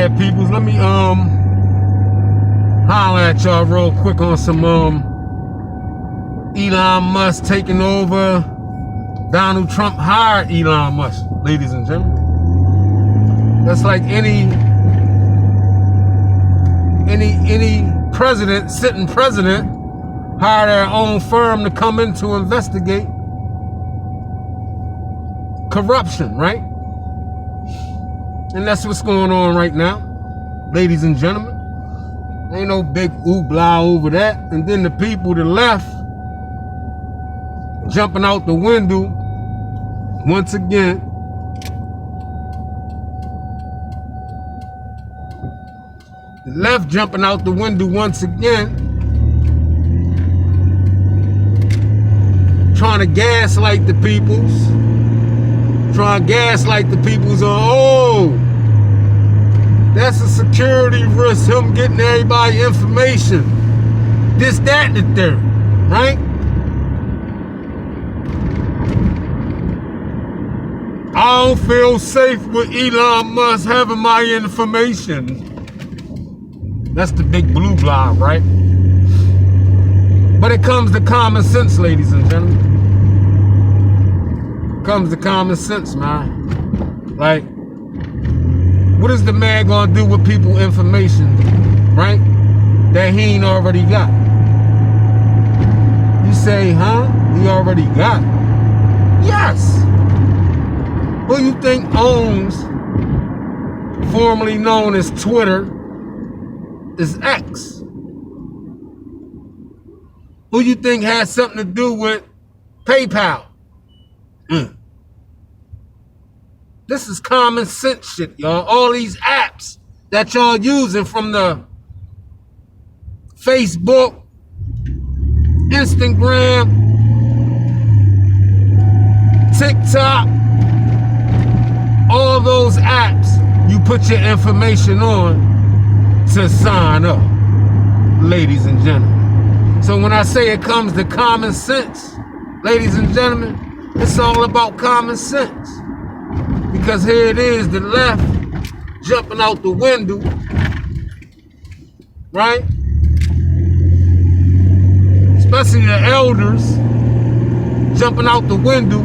bad, peoples. Let me holler at y'all real quick on some Elon Musk taking over. Donald Trump hired Elon Musk, ladies and gentlemen. That's like any president, sitting president, hire their own firm to come in to investigate corruption, right? And that's what's going on right now, ladies and gentlemen. Ain't no big ooblah over that. And then the people that left, jumping out the window, once again. The left jumping out the window once again, trying to gaslight the peoples. Trying to gaslight the peoples on, oh, that's a security risk, him getting everybody information. This, that, and the third, right? I don't feel safe with Elon Musk having my information. That's the big blue blob, right? But it comes to common sense, ladies and gentlemen. Comes to common sense, man. Like, what is the man gonna do with people information, right? That he ain't already got. You say, huh? He already got it. Yes. Who you think owns, formerly known as Twitter, is X? Who you think has something to do with PayPal? This is common sense shit, y'all. All these apps that y'all using, from the Facebook, Instagram, TikTok, all those apps you put your information on to sign up, ladies and gentlemen. So when I say it comes to common sense, ladies and gentlemen, it's all about common sense. Because here it is, the left jumping out the window, right? Especially the elders jumping out the window,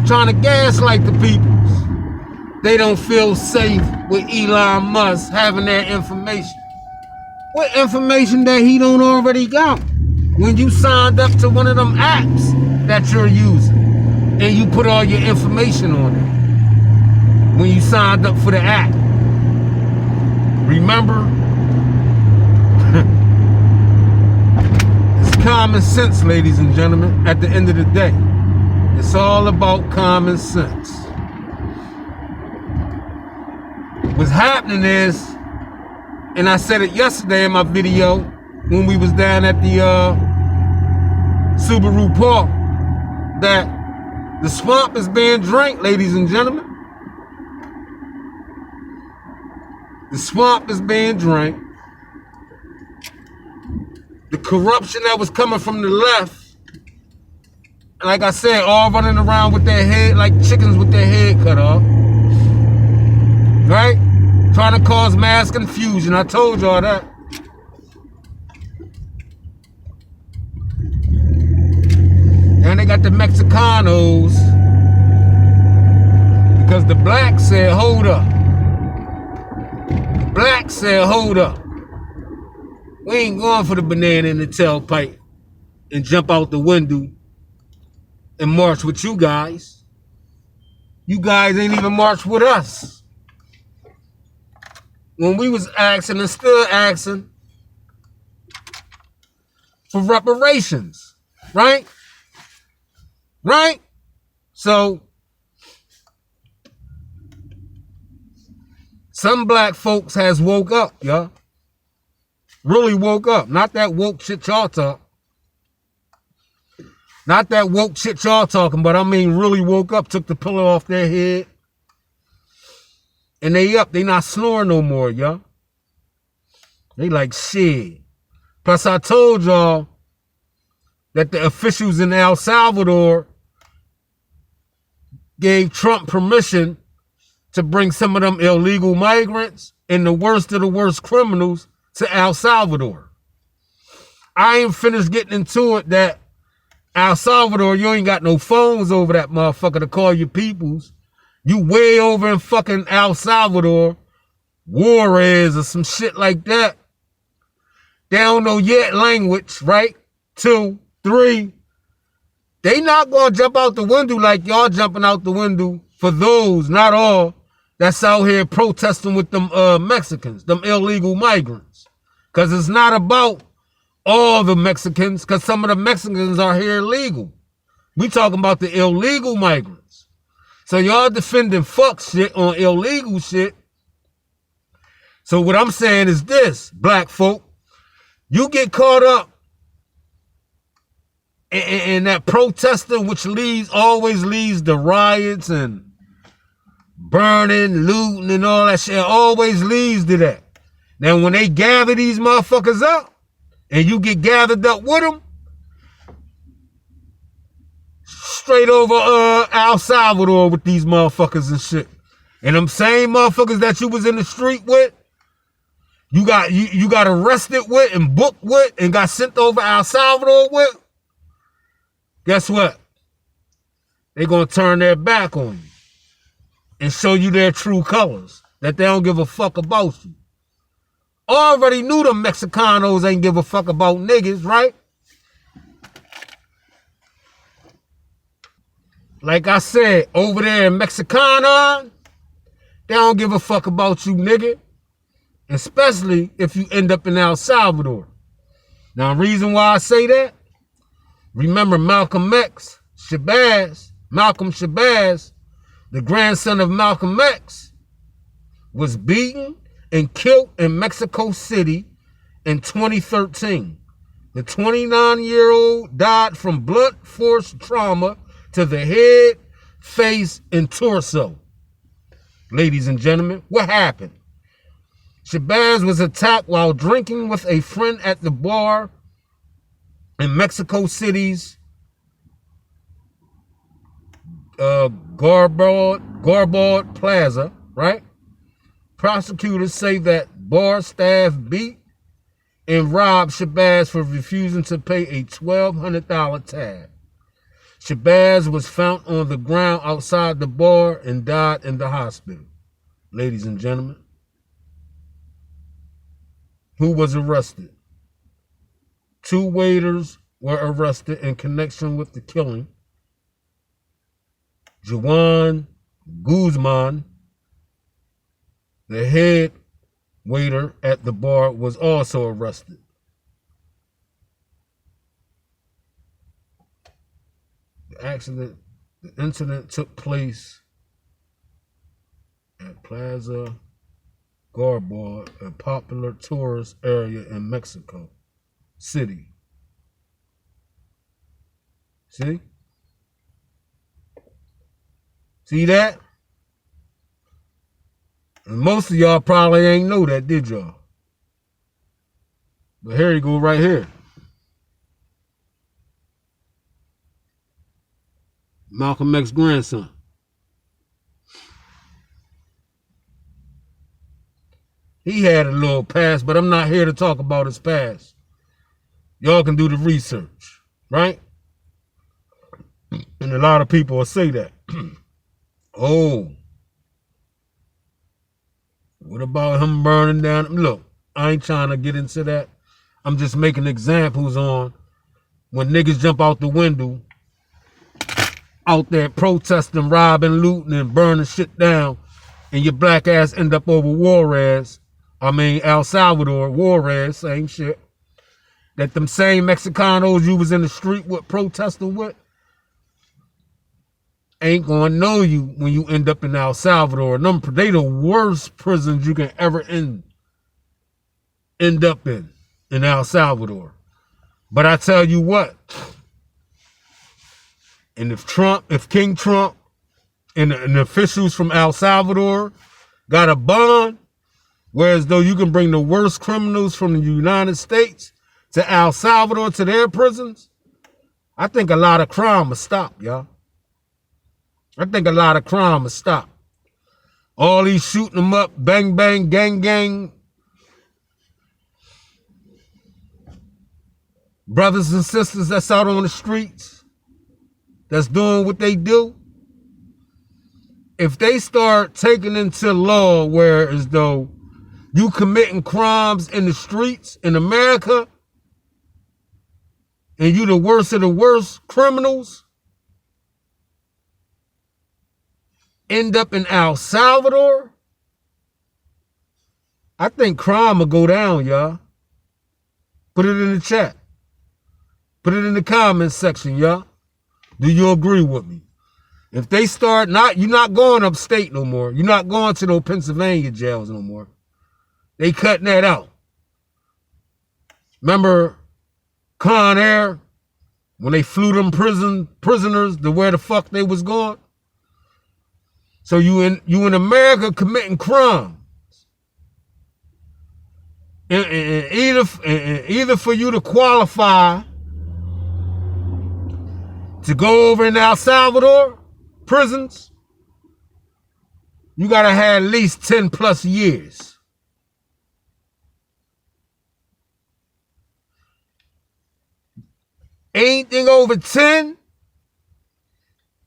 trying to gaslight the peoples. They don't feel safe with Elon Musk having their information. What information that he don't already got? When you signed up to one of them apps that you're using, and you put all your information on it when you signed up for the app. Remember? It's common sense, ladies and gentlemen, at the end of the day. It's all about common sense. What's happening is, and I said it yesterday in my video when we was down at the Subaru Park, that the swamp is being drank, ladies and gentlemen. The swamp is being drank. The corruption that was coming from the left, like I said, all running around with their head like chickens with their head cut off. Right? Trying to cause mass confusion. I told y'all that. And they got the Mexicanos, because the blacks said, hold up. The blacks said, hold up. We ain't going for the banana in the tailpipe and jump out the window and march with you guys. You guys ain't even marched with us. When we was asking and still asking for reparations, right? Right? So, some black folks has woke up, y'all. Really woke up. Not that woke shit y'all talk. Not that woke shit y'all talking, but I mean really woke up, took the pillow off their head. And they up. They not snoring no more, y'all. They like, shit. Plus, I told y'all that the officials in El Salvador gave Trump permission to bring some of them illegal migrants and the worst of the worst criminals to El Salvador. I ain't finished getting into it that El Salvador, you ain't got no phones over that motherfucker to call your peoples. You way over in fucking El Salvador, Juarez or some shit like that. They don't know yet language, right? 2, 3. They not gonna jump out the window like y'all jumping out the window for those, not all, that's out here protesting with them Mexicans, them illegal migrants. Because it's not about all the Mexicans, because some of the Mexicans are here illegal. We talking about the illegal migrants. So y'all defending fuck shit on illegal shit. So what I'm saying is this, black folk, you get caught up in that protesting, which always leads to riots and burning, looting, and all that shit. Always leads to that. Now, when they gather these motherfuckers up, and you get gathered up with them, straight over El Salvador with these motherfuckers and shit. And them same motherfuckers that you was in the street with, you got arrested with and booked with and got sent over El Salvador with, guess what? They're going to turn their back on you and show you their true colors, that they don't give a fuck about you. Already knew the Mexicanos ain't give a fuck about niggas, right? Like I said, over there in Mexicana, they don't give a fuck about you, nigga. Especially if you end up in El Salvador. Now, the reason why I say that, remember Malcolm X, Malcolm Shabazz, the grandson of Malcolm X, was beaten and killed in Mexico City in 2013. The 29-year-old died from blunt force trauma to the head, face, and torso. Ladies and gentlemen, what happened? Shabazz was attacked while drinking with a friend at the bar in Mexico City's Garbod Plaza, right? Prosecutors say that bar staff beat and robbed Shabazz for refusing to pay a $1,200 tab. Shabazz was found on the ground outside the bar and died in the hospital. Ladies and gentlemen, who was arrested? 2 waiters were arrested in connection with the killing. Juan Guzman, the head waiter at the bar, was also arrested. The incident took place at Plaza Garbod, a popular tourist area in Mexico City. See? See that? And most of y'all probably ain't know that, did y'all? But here you go right here. Malcolm X's grandson. He had a little past, but I'm not here to talk about his past. Y'all can do the research, right? And a lot of people will say that. Oh, what about him burning down? Look, I ain't trying to get into that. I'm just making examples on when niggas jump out the window, out there protesting, robbing, looting, and burning shit down, and your black ass end up over El Salvador, Juarez, same shit. That them same Mexicanos you was in the street with, protesting with, ain't gonna know you when you end up in El Salvador. They the worst prisons you can ever end up in El Salvador. But I tell you what, and if King Trump and the officials from El Salvador got a bond, whereas though you can bring the worst criminals from the United States to El Salvador, to their prisons, I think a lot of crime will stop, y'all. I think a lot of crime will stop. All these shooting them up, bang, bang, gang, gang. Brothers and sisters that's out on the streets, that's doing what they do. If they start taking into law where as though you committing crimes in the streets in America and you the worst of the worst criminals, end up in El Salvador, I think crime will go down, y'all. Put it in the chat. Put it in the comments section, y'all. Do you agree with me? If they start you're not going upstate no more. You're not going to no Pennsylvania jails no more. They cutting that out. Remember Con Air when they flew them prisoners to where the fuck they was going? So you in America committing crime. And either for you to qualify to go over in El Salvador prisons, you gotta have at least 10 plus years. Anything over 10,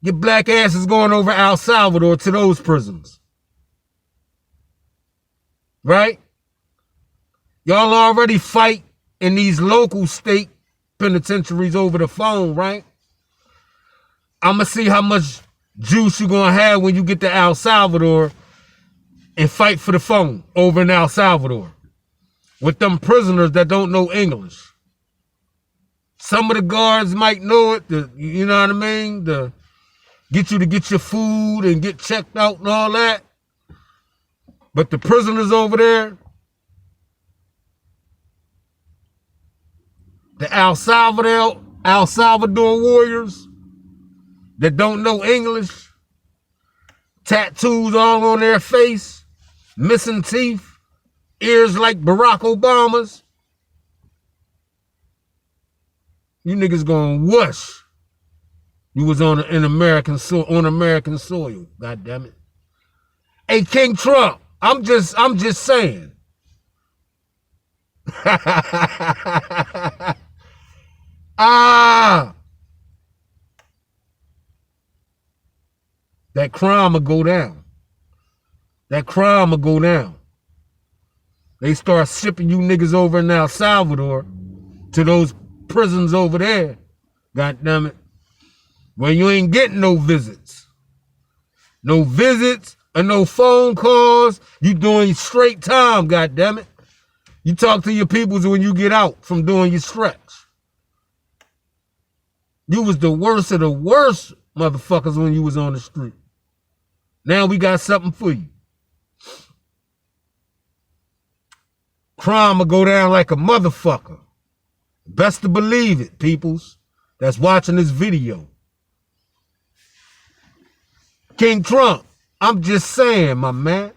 your black ass is going over El Salvador to those prisons. Right? Y'all already fight in these local state penitentiaries over the phone, right? I'm going to see how much juice you're going to have when you get to El Salvador and fight for the phone over in El Salvador with them prisoners that don't know English. Some of the guards might know it, you know what I mean? To get you to get your food and get checked out and all that. But the prisoners over there, the El Salvador warriors that don't know English, tattoos all on their face, missing teeth, ears like Barack Obama's. You niggas gonna whoosh. You was on American soil, God damn it. Hey, King Trump, I'm just saying. That crime will go down. That crime will go down. They start shipping you niggas over in El Salvador to those prisons over there. God damn it. Well, you ain't getting no visits. No visits or no phone calls. You doing straight time, God damn it. You talk to your peoples when you get out from doing your stretch. You was the worst of the worst motherfuckers when you was on the street. Now we got something for you. Crime will go down like a motherfucker. Best to believe it, peoples that's watching this video. King Trump, I'm just saying, my man.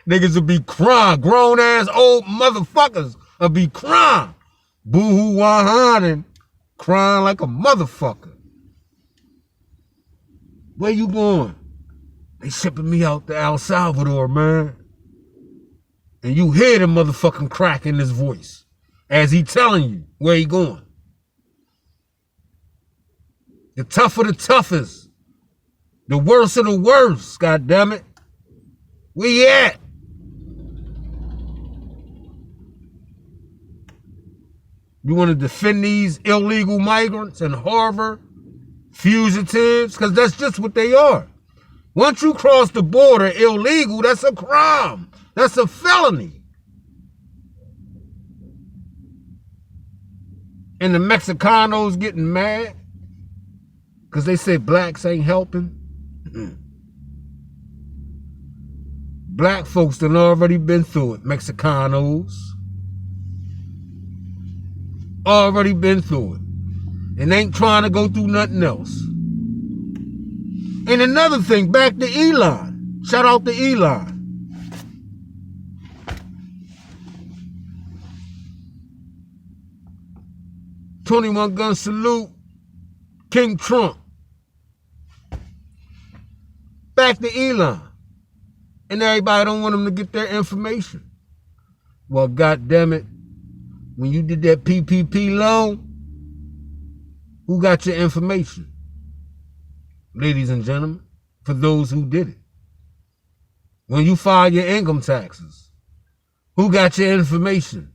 Niggas will be crying. Grown ass old motherfuckers will be crying. Boo-hoo wah-hahing, crying like a motherfucker. Where you going? They shipping me out to El Salvador, man. And you hear the motherfucking crack in his voice as he telling you where he going. The tougher the toughest. The worst of the worst, God damn it. Where you at? You want to defend these illegal migrants and harbor fugitives? Because that's just what they are. Once you cross the border illegal, that's a crime. That's a felony. And the Mexicanos getting mad because they say blacks ain't helping. Black folks done already been through it, Mexicanos. Already been through it. And ain't trying to go through nothing else. And another thing, back to Elon. Shout out to Elon. #21 gun salute, King Trump. back to Elon. And everybody don't want them to get their information. Well, goddamn it, when you did that PPP loan, who got your information? Ladies and gentlemen, for those who did it. When you file your income taxes, who got your information?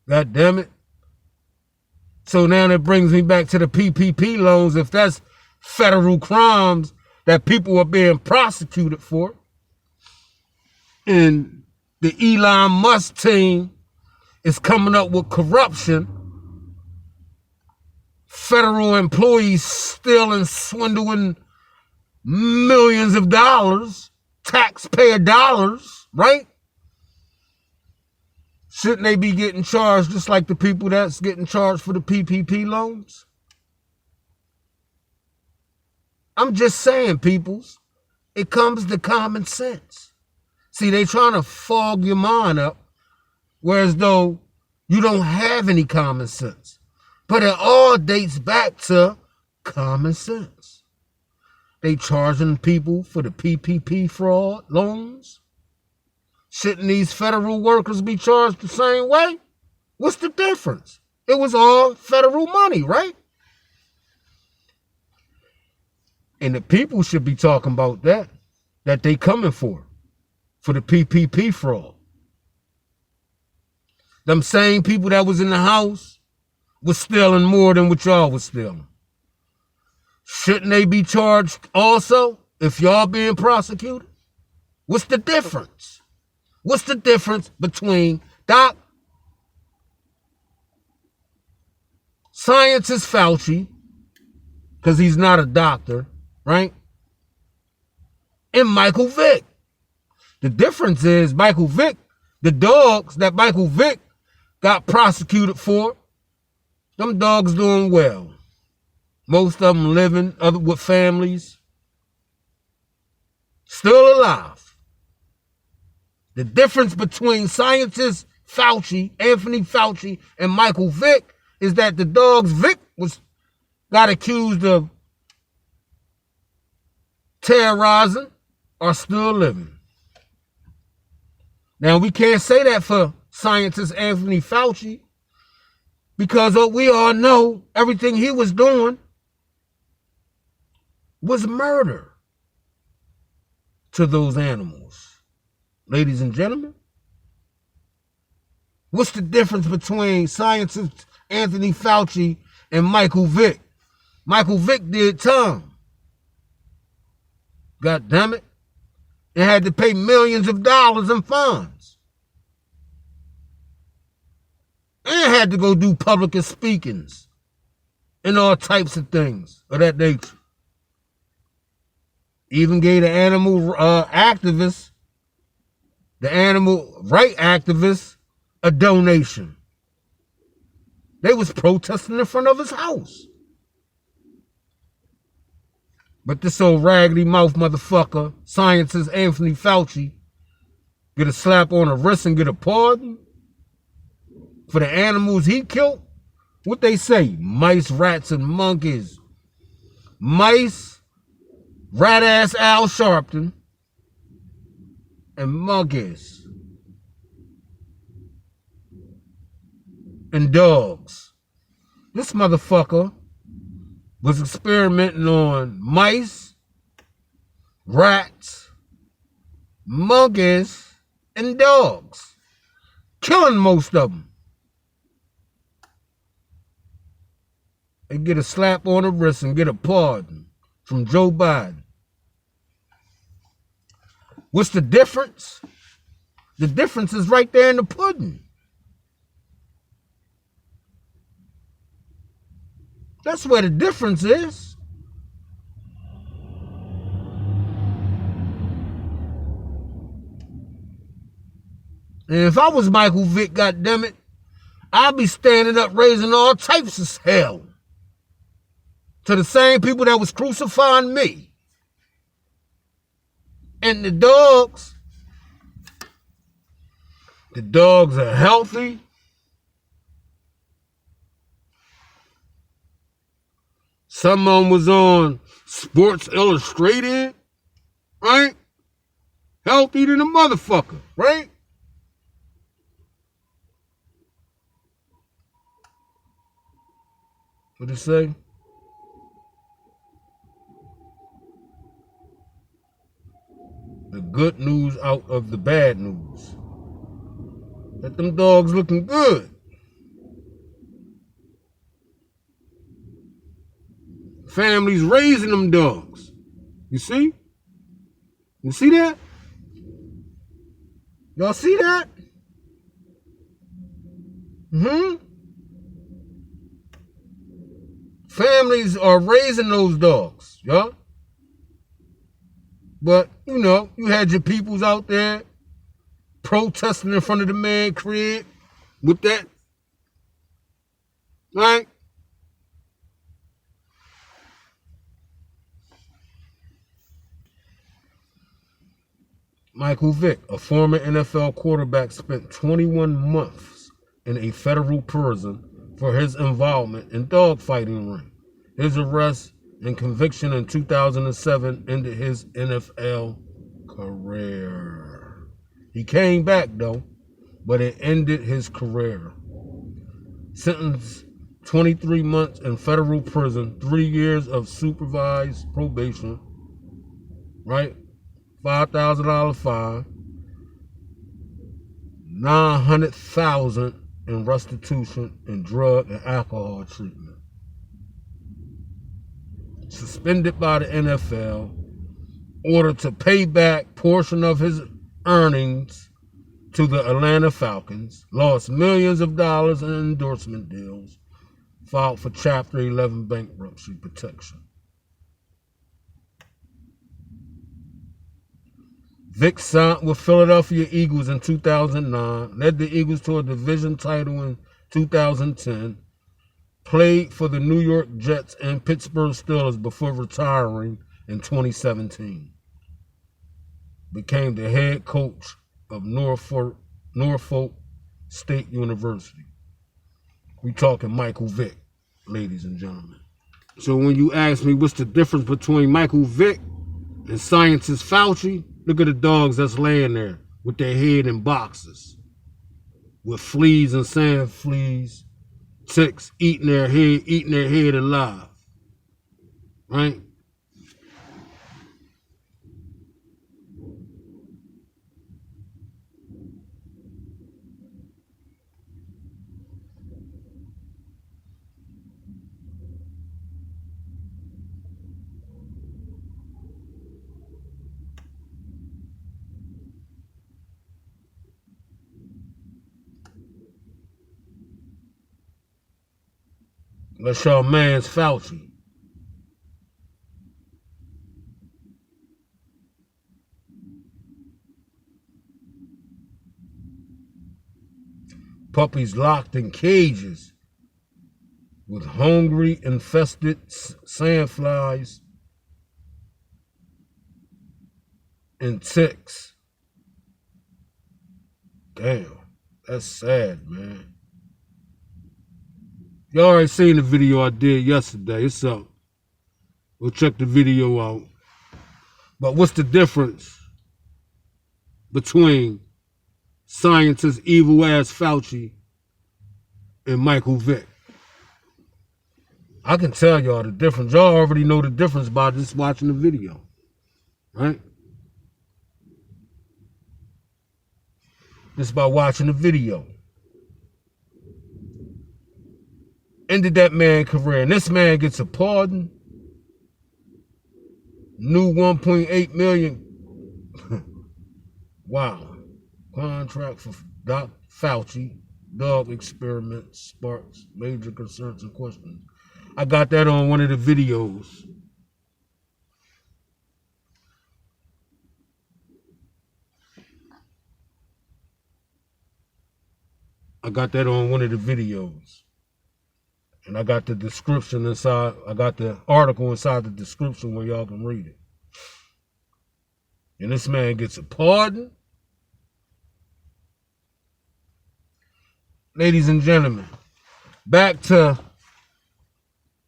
God damn it. So now that brings me back to the PPP loans. If that's federal crimes that people are being prosecuted for, and the Elon Musk team is coming up with corruption, federal employees stealing, swindling millions of dollars, taxpayer dollars, right? Shouldn't they be getting charged just like the people that's getting charged for the PPP loans? I'm just saying, peoples, it comes to common sense. See, they trying to fog your mind up, whereas though you don't have any common sense. But it all dates back to common sense. They charging people for the PPP fraud loans. Shouldn't these federal workers be charged the same way? What's the difference? It was all federal money, right? And the people should be talking about that they coming for the PPP fraud. Them same people that was in the house was stealing more than what y'all was stealing. Shouldn't they be charged also if y'all being prosecuted? What's the difference? What's the difference between scientist Fauci, because he's not a doctor, right? And Michael Vick. The difference is Michael Vick, the dogs that Michael Vick got prosecuted for, them dogs doing well. Most of them living with families, still alive. The difference between scientist Fauci, Anthony Fauci, and Michael Vick is that the dogs Vick got accused of terrorizing are still living. Now, we can't say that for scientist Anthony Fauci because we all know everything he was doing was murder to those animals. Ladies and gentlemen, what's the difference between scientist Anthony Fauci and Michael Vick? Michael Vick did time. God damn it. And had to pay millions of dollars in fines. And had to go do public speakings and all types of things of that nature. Even gave the animal activists, the animal right activists, a donation. They was protesting in front of his house. But this old raggedy mouth motherfucker, scientist Anthony Fauci, get a slap on the wrist and get a pardon for the animals he killed? What they say? Mice, rats, and monkeys. Mice, rat-ass Al Sharpton, and monkeys. And dogs. This motherfucker was experimenting on mice, rats, monkeys, and dogs, killing most of them. They get a slap on the wrist and get a pardon from Joe Biden. What's the difference? The difference is right there in the pudding. That's where the difference is. And if I was Michael Vick, goddammit, I'd be standing up raising all types of hell to the same people that was crucifying me. And the dogs are healthy. Some of them was on Sports Illustrated. right? Healthy than a motherfucker, right? What it say? The good news out of the bad news. That them dogs looking good. Families raising them dogs. You see? You see that? Y'all see that? Families are raising those dogs, y'all. But, you know, you had your peoples out there protesting in front of the man crib with that. Right? Michael Vick, a former NFL quarterback, spent 21 months in a federal prison for his involvement in dogfighting ring. His arrest and conviction in 2007 ended his NFL career. He came back though, but it ended his career. Sentenced 23 months in federal prison, 3 years of supervised probation, right? $5,000 fine, $900,000 in restitution and drug and alcohol treatment. Suspended by the NFL, ordered to pay back portion of his earnings to the Atlanta Falcons, lost millions of dollars in endorsement deals, filed for Chapter 11 bankruptcy protection. Vick signed with Philadelphia Eagles in 2009, led the Eagles to a division title in 2010, played for the New York Jets and Pittsburgh Steelers before retiring in 2017. Became the head coach of Norfolk State University. We talking Michael Vick, ladies and gentlemen. So when you ask me what's the difference between Michael Vick and scientist Fauci, look at the dogs that's laying there with their head in boxes, with fleas and sand fleas, ticks eating their head alive, right? That's your man's Fauci. Puppies locked in cages with hungry, infested sandflies and ticks. Damn, that's sad, man. Y'all already seen the video I did yesterday. It's up. We'll check the video out. But what's the difference between scientist evil ass Fauci and Michael Vick? I can tell y'all the difference. Y'all already know the difference by just watching the video, right? Just by watching the video. Ended that man's career. And this man gets a pardon. New 1.8 million. Wow. Contract for Doc Fauci. Dog experiments sparks major concerns and questions. I got that on one of the videos. And I got the description inside. I got the article inside the description where y'all can read it. And this man gets a pardon. Ladies and gentlemen, back to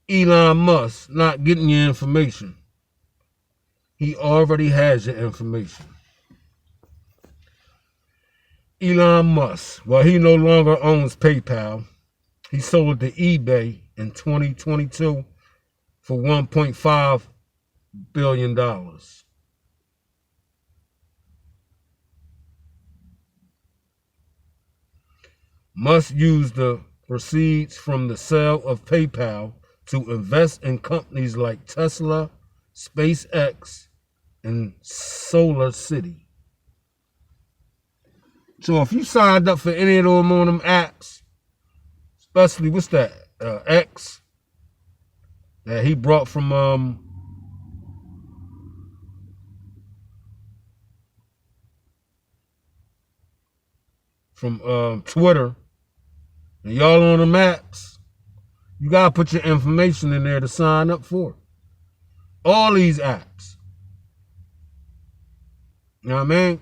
Elon Musk not getting your information. He already has your information. Elon Musk, while he no longer owns PayPal, he sold it to eBay in 2022 for $1.5 billion. Musk used the proceeds from the sale of PayPal to invest in companies like Tesla, SpaceX, and Solar City. So if you signed up for any of them on them apps, especially what's that, X, that he brought from Twitter, and y'all on the apps, you gotta put your information in there to sign up for it. All these apps. You know what I mean?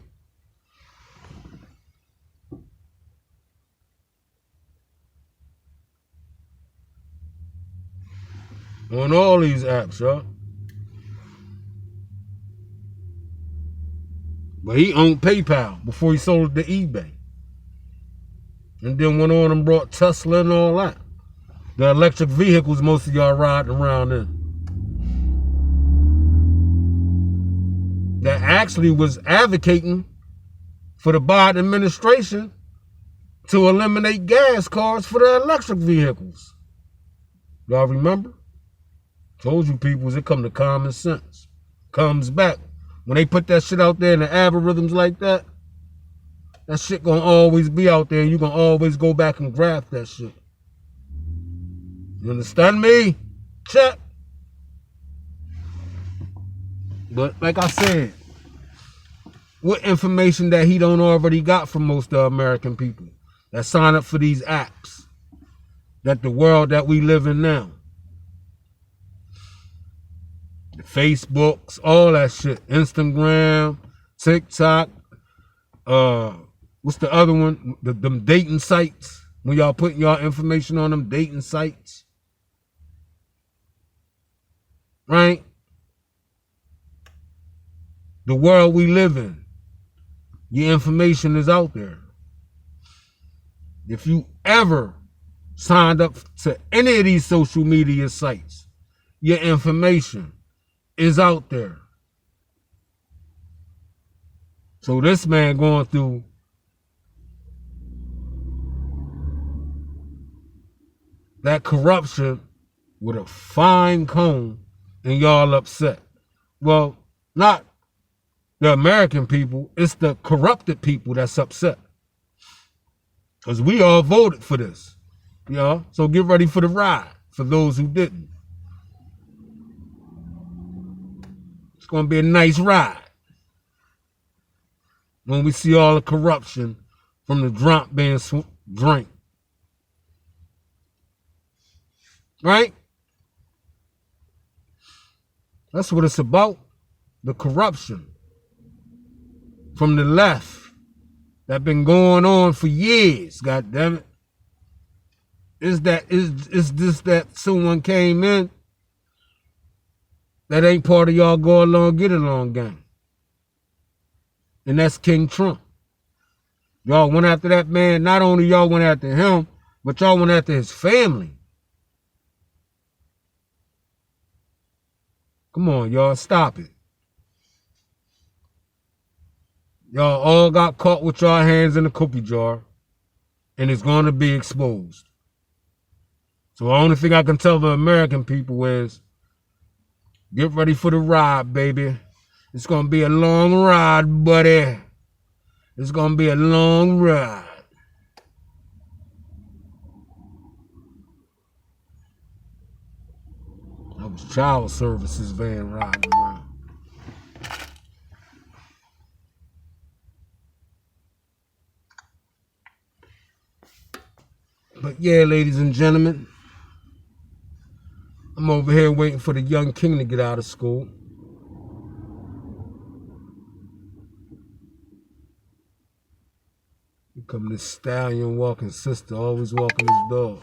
On all these apps, y'all. But he owned PayPal before he sold it to eBay. And then went on and brought Tesla and all that. The electric vehicles most of y'all riding around in. That actually was advocating for the Biden administration to eliminate gas cars for the electric vehicles. Y'all remember? Told you people, it come to common sense. Comes back. When they put that shit out there in the algorithms like that, that shit gonna always be out there and you gonna always go back and graph that shit. You understand me? Check. But like I said, what information that he don't already got from most of the American people that sign up for these apps, that the world that we live in now, the Facebooks, all that shit, Instagram, TikTok, what's the other one? Them dating sites, when y'all putting y'all information on them dating sites, right? The world we live in, your information is out there. If you ever signed up to any of these social media sites, your information is out there. So this man going through that corruption with a fine comb and y'all upset. Well, not the American people, it's the corrupted people that's upset. Because we all voted for this. You know? So get ready for the ride for those who didn't. It's going to be a nice ride when we see all the corruption from the drunk being drank. Right? That's what it's about. The corruption from the left that been going on for years. God damn it. Is this that someone came in that ain't part of y'all go along, get along gang? And that's King Trump. Y'all went after that man. Not only y'all went after him, but y'all went after his family. Come on, y'all, stop it. Y'all all got caught with y'all hands in the cookie jar, and it's going to be exposed. So the only thing I can tell the American people is, get ready for the ride, baby. It's going to be a long ride, buddy. It's going to be a long ride. That was child services van riding around. But yeah, ladies and gentlemen, I'm over here waiting for the young king to get out of school. Here come this stallion walking sister, always walking his dog.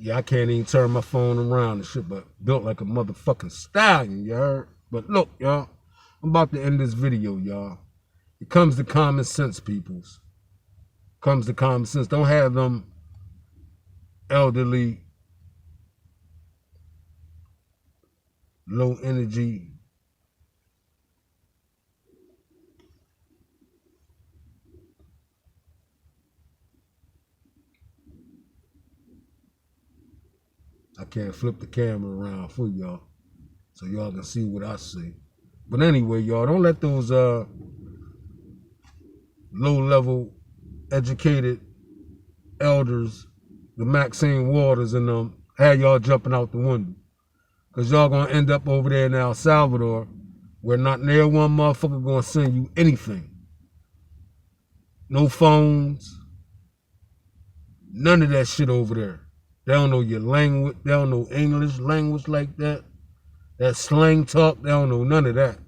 Yeah, I can't even turn my phone around and shit, but built like a motherfucking stallion, you heard? But look, y'all, I'm about to end this video, y'all. It comes to common sense, peoples. Comes to common sense. Don't have them elderly, low energy. I can't flip the camera around for y'all so y'all can see what I see. But anyway, y'all, don't let those low-level, educated elders, the Maxine Waters and them, have y'all jumping out the window. Because y'all going to end up over there in El Salvador where not near one motherfucker going to send you anything. No phones. None of that shit over there. They don't know your language. They don't know English language like that. That slang talk, they don't know none of that.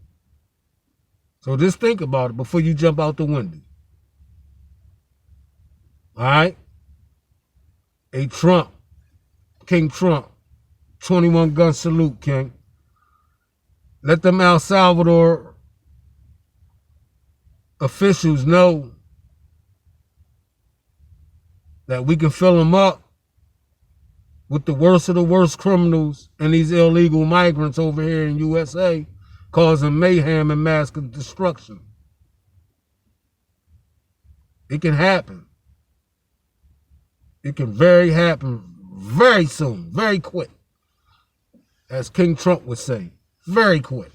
So just think about it before you jump out the window. All right? Hey, Trump, King Trump, 21 gun salute, King. Let them El Salvador officials know that we can fill them up with the worst of the worst criminals and these illegal migrants over here in USA causing mayhem and mass destruction. It can happen. It can happen very soon, very quick. As King Trump would say, very quick.